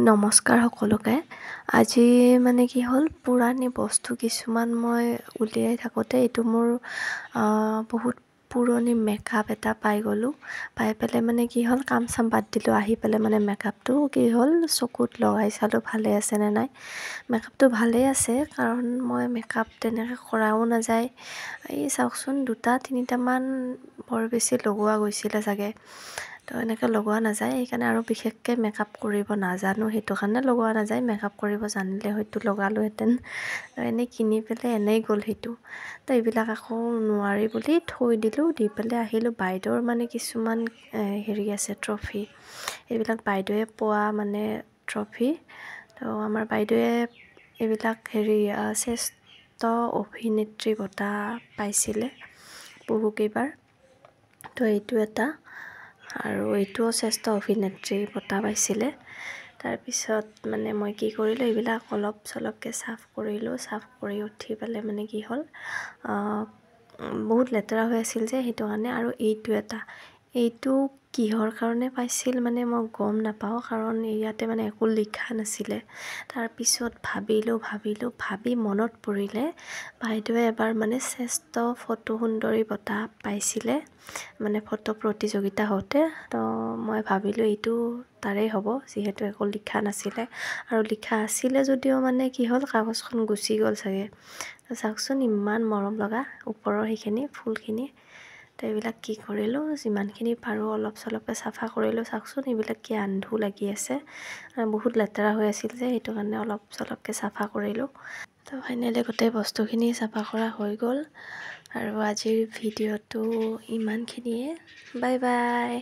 নমস্কাৰ সকলোকে। আজি মানে কি হ'ল, পুৰণি বস্তু কিছুমান মই উলিয়াই থাকোঁতে এইটো মোৰ বহুত পুৰণি মেকআপ এটা পাই গ'লোঁ। পাই পেলাই মানে কি হ'ল, কাম চাম বাদ দিলোঁ, আহি পেলাই মানে মেকআপটো কি হ'ল, চকুত লগাই চালোঁ ভালে আছে নে নাই। মেকআপটো ভালেই আছে, কাৰণ মই মেকআপ তেনেকৈ কৰাও নাযায়। এই চাওকচোন, 2-3টামান বৰ বেছি লগোৱা গৈছিলে চাগে, তো এনেকৈ লগোৱা নাযায়। সেইকাৰণে আৰু বিশেষকৈ মেকআপ কৰিব নাজানো, সেইটো কাৰণে লগোৱা নাযায়। মেকআপ কৰিব জানিলে হয়তো লগালোহেঁতেন। এনেই কিনি পেলাই এনেই গ'ল সেইটো। তো এইবিলাক আকৌ নোৱাৰি বুলি থৈ দিলোঁ, দি পেলাই আহিলোঁ। বাইদেউৰ মানে কিছুমান হেৰি আছে, ট্ৰফি। এইবিলাক বাইদেৱে পোৱা মানে ট্ৰফি। তো আমাৰ বাইদেৱে এইবিলাক শ্ৰেষ্ঠ অভিনেত্ৰী বঁটা পাইছিলে বহুকেইবাৰ। তো এইটো এটা, আৰু এইটোও শ্ৰেষ্ঠ অভিনেত্ৰী বঁটা পাইছিলে। তাৰপিছত মানে মই কি কৰিলোঁ, এইবিলাক অলপ চলপকৈ চাফ কৰিলোঁ। চাফ কৰি উঠি পেলাই মানে কি হ'ল, বহুত লেতেৰা হৈ আছিল যে, সেইটো কাৰণে। আৰু এইটো কিহৰ কাৰণে পাইছিল মানে মই গম নাপাওঁ, কাৰণ ইয়াতে মানে একো লিখা নাছিলে। তাৰপিছত ভাবি মনত পৰিলে, বাইদেৱে এবাৰ মানে শ্ৰেষ্ঠ ফটো সুন্দৰী বঁটা পাইছিলে, মানে ফটো প্ৰতিযোগিতা হওঁতে। তো মই ভাবিলোঁ এইটো তাৰেই হ'ব, যিহেতু একো লিখা নাছিলে। আৰু লিখা আছিলে যদিও মানে কি হ'ল, কাগজখন গুচি গ'ল চাগে। তো চাওকচোন, ইমান মৰম লগা ওপৰৰ সেইখিনি ফুলখিনি। তো এইবিলাক কি কৰিলোঁ, যিমানখিনি পাৰোঁ অলপ চলপকৈ চাফা কৰিলোঁ। চাওকচোন, এইবিলাক কি আন্ধু লাগি আছে, বহুত লেতেৰা হৈ আছিল যে, সেইটো কাৰণে অলপ চলপকৈ চাফা কৰিলোঁ। তো ফাইনেলি গোটেই বস্তুখিনি চাফা কৰা হৈ গ'ল। আৰু আজিৰ ভিডিঅ'টো ইমানখিনিয়ে। Bye bye.